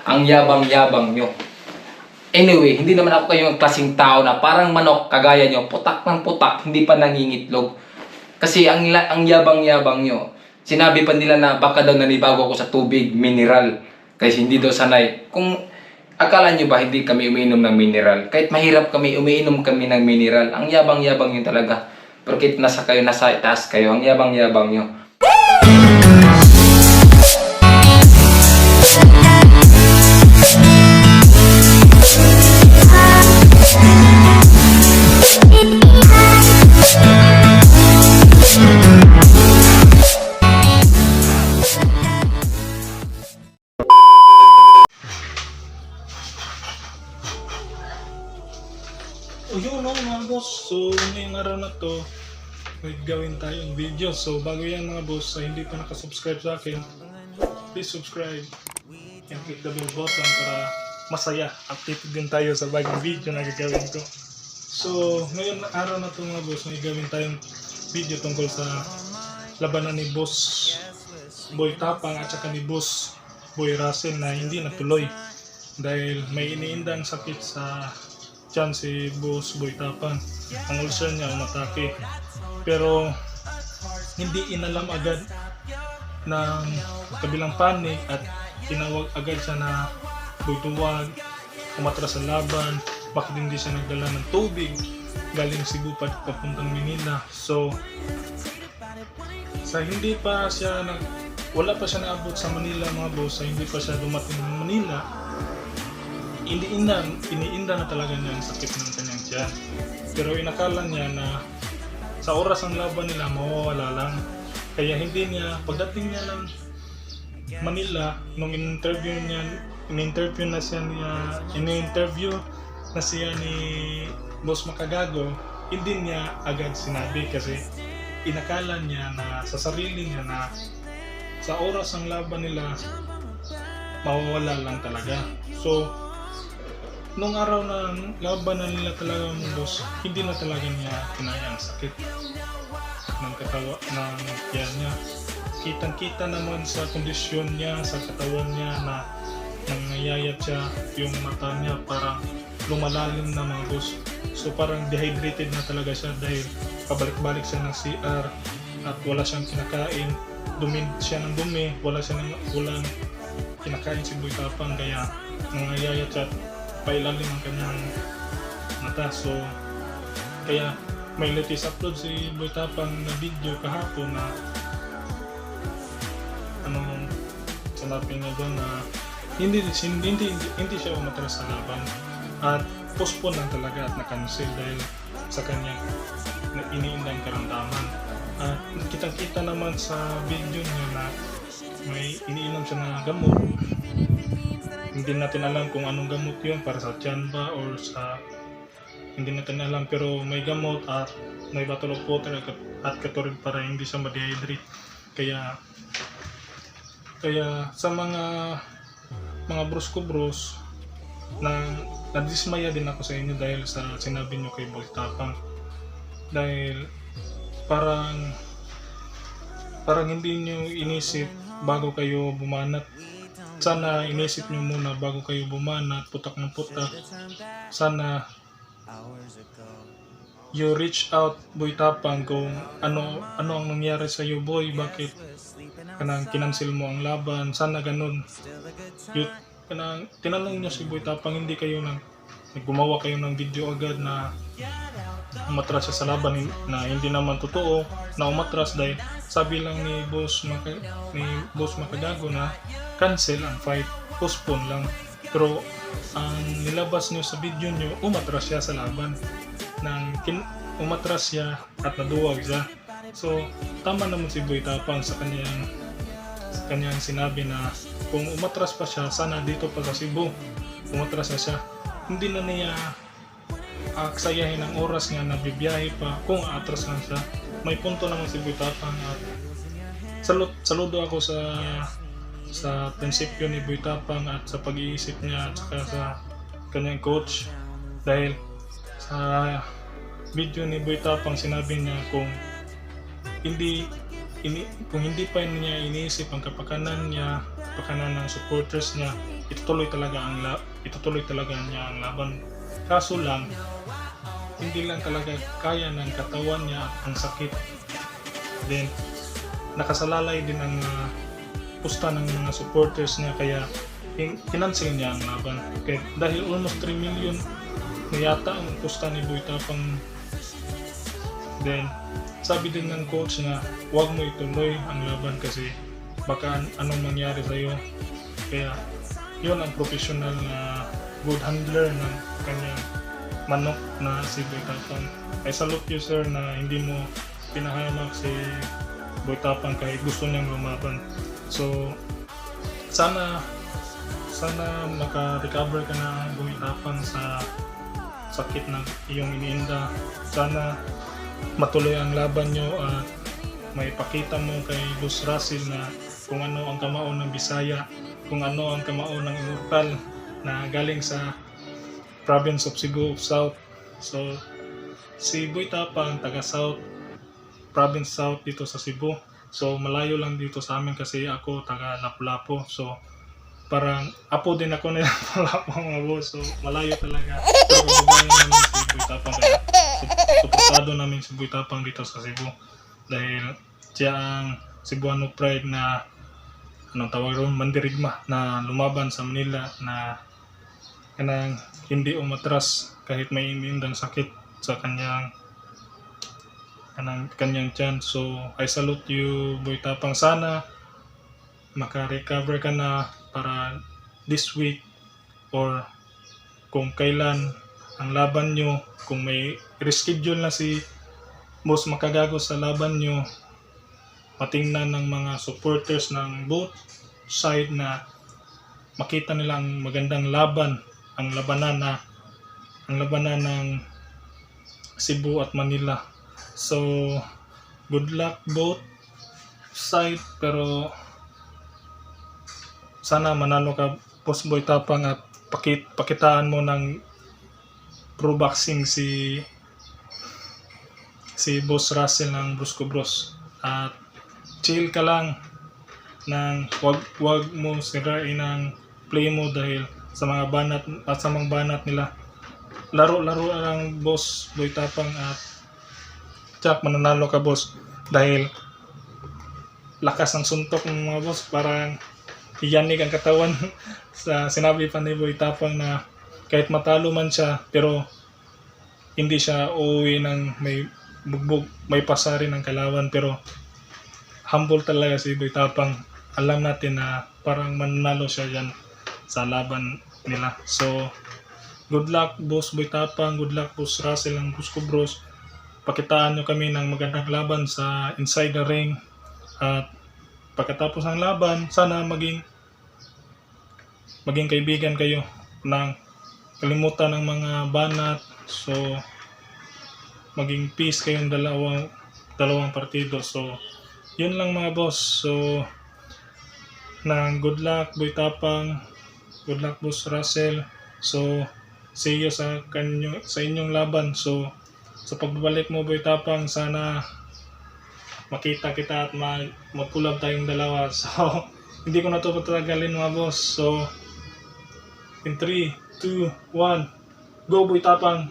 Ang yabang-yabang nyo. Anyway, hindi naman ako kayong klaseng tao na parang manok kagaya nyo, putak ng putak, hindi pa nangingitlog. Kasi ang yabang-yabang nyo. Sinabi pa nila na baka daw nanibago ako sa tubig, mineral. Kasi hindi daw sanay. Kung akala nyo ba hindi kami umiinom ng mineral? Kahit mahirap kami, umiinom kami ng mineral. Ang yabang-yabang nyo talaga. Pero kahit nasa taas kayo, ang yabang-yabang nyo. Yun mga boss, so ngayong araw na to may gawin tayong video. So bago yan mga boss, sa hindi pa nakasubscribe sa akin, please subscribe and click the bell button para masaya, updated din tayo sa bagong video na gagawin ko. So ngayong araw na to mga boss, may gawin tayong video tungkol sa labanan ni Boss Boy Tapang at saka ni Boss Boy Russell na hindi natuloy dahil may iniindang sakit sa dyan si Boss Boy Tapang. Ang ulcer niya umatake, pero hindi inalam agad ng kabilang panig at tinawag agad siya na butuwag, umatras sa laban, bakit hindi siya nagdala ng tubig galing Cebu papuntang Manila. So sa hindi pa siya wala pa siya naabot sa Manila mga boss, sa hindi pa siya dumating ng Manila, iniinda na talaga niya ang sakit ng kanyang tiyan. Pero inakala niya na sa oras ng laban nila mawawala lang. Kaya hindi niya, pagdating niya ng Manila, nung in-interview na siya ni Boss Makagago, hindi niya agad sinabi kasi inakala niya na sa sarili niya na sa oras ng laban nila mawawala lang talaga. So nung araw ng laban na nila talaga ng boss, hindi na talaga niya kinaya ang sakit ng tiyan niya. Kitang-kita naman sa kondisyon niya, sa katawan niya na nangayayat siya, yung mata niya parang lumalalim na mga boss. So parang dehydrated na talaga siya dahil pabalik-balik siya ng CR at wala siyang kinakain. Dumi siya ng dumi, walang kinakain si Boy Tapang, kaya nangayayat siya pailalim ang kanyang mata. So kaya may latest upload si Boy Tapang na video kahapon na sanabi niya doon na hindi siya umatras sa laban at postpone lang talaga at na-cancel dahil sa kanyang iniindang karamdaman. At kitang-kita naman sa video niya na may iniinom siya na gamot. Hindi natin alam kung anong gamot yun, para sa tiyan ba or sa hindi natin alam, pero may gamot at may bottle of water at katurin para hindi siya ma-dehydrate. Kaya sa mga bros ko bros, nadismaya din ako sa inyo dahil sa sinabi nyo kay Boy Tapang, dahil parang hindi nyo inisip bago kayo bumanat. Sana inisip nyo muna bago kayo bumanat, putak ng putak. Sana you reach out Boy Tapang kung ano ang nangyari sa iyo boy, bakit kinancel mo ang laban. Sana ganun. Tinanong nyo si Boy Tapang, hindi kayo gumawa kayo ng video agad na umatras siya sa laban na hindi naman totoo na umatras dahil sabi lang ni Boss Makagago na cancel ang fight, postpone lang. Pero ang nilabas nyo sa video nyo, umatras siya sa laban. Umatras siya at naduwag siya. So tama naman si Boy Tapang sa kanyang sinabi na kung umatras pa siya, sana dito pa sa Cebu umatras na siya. Hindi na niya aksayahin ang oras nga na bibiyahe pa kung atras lang siya. May punto naman si Boy Tapang at saludo ako sa prinsipyo ni Boy Tapang at sa pag-iisip niya at saka sa kanyang coach, dahil sa video ni Boy Tapang sinabi niya kung hindi pa niya iniisip ang kapakanan niya pakanan ng supporters niya, itutuloy talaga niya ang laban. Kaso lang, hindi lang talaga kaya ng katawan niya ang sakit. Then nakasalalay din ang pusta ng mga supporters niya, kaya kinansel niya ang laban. Okay, dahil almost 3 million na yata ang pusta ni Boy Tapang. Then sabi din ng coach na huwag mo ituloy ang laban kasi baka anong mangyari sa'yo. Kaya yun ang professional na good handler ng kanyang manok na si Boy Tapang. I salute you sir na hindi mo pinahamak si Boy Tapang kahit gusto niyang lumaban. So sana maka-recover ka na, Boy Tapang, sa sakit na iyong iniinda. Sana matuloy ang laban nyo at may pakita mo kay Boss Russell na kung ano ang kamao ng Bisaya, kung ano ang kamao ng Immortal na galing sa province of Cebu South. So si Boy Tapang taga South, province South dito sa Cebu. So malayo lang dito sa amin kasi ako taga Lapu-Lapu. So parang apo din ako nila Lapu-Lapu mga boss. So malayo talaga. Pero kababayan namin si Boy Tapang, kaya suportado namin si Boy Tapang dito sa Cebu dahil siya ang Cebuano pride na anong tawag ron, mandirigma na lumaban sa Manila na kanang hindi umatras kahit may indang sakit sa kanyang tiyan. So I salute you, Boy Tapang. Sana maka-recover ka na para this week or kung kailan ang laban nyo, kung may reschedule na si Boss Makagago sa laban nyo, matingnan ng mga supporters ng both side na makita nila ang magandang laban, ang labanan ng Cebu at Manila. So good luck both side, pero sana manalo ka, Boss Boy Tapang, at pakitaan mo ng pro boxing si Boss Russell ng Brusco Bros. At chill ka lang, wag mo sirain ang play mo dahil sa mga banat nila. Laro lang, Boss Boy Tapang, at tsak mananalo ka, boss, dahil lakas ng suntok ng mga boss, parang hiyanig ang katawan. Sa sinabi pa ni Boy Tapang na kahit matalo man siya, pero hindi siya uuwi ng may bugbog, may pasarin ng kalawan. Pero humble talaga si Boy Tapang. Alam natin na parang mananalo siya dyan sa laban nila. So good luck, Boss Boy Tapang. Good luck, Boss Russell ng Brusco Bros. Pakitaan nyo kami ng magandang laban sa inside the ring. At pagkatapos ng laban, sana maging kaibigan kayo ng kalimutan ng mga banat. So maging peace kayong dalawang partido. So yun lang mga boss. So good luck, Boy Tapang. Good luck, Boss Russell. So see you sa inyong laban. So sa pagbabalik mo, Boy Tapang, sana makita kita at magkulab tayong dalawa. So hindi ko na ito patagalin mga boss. So in 3, 2, 1, go Boy Tapang!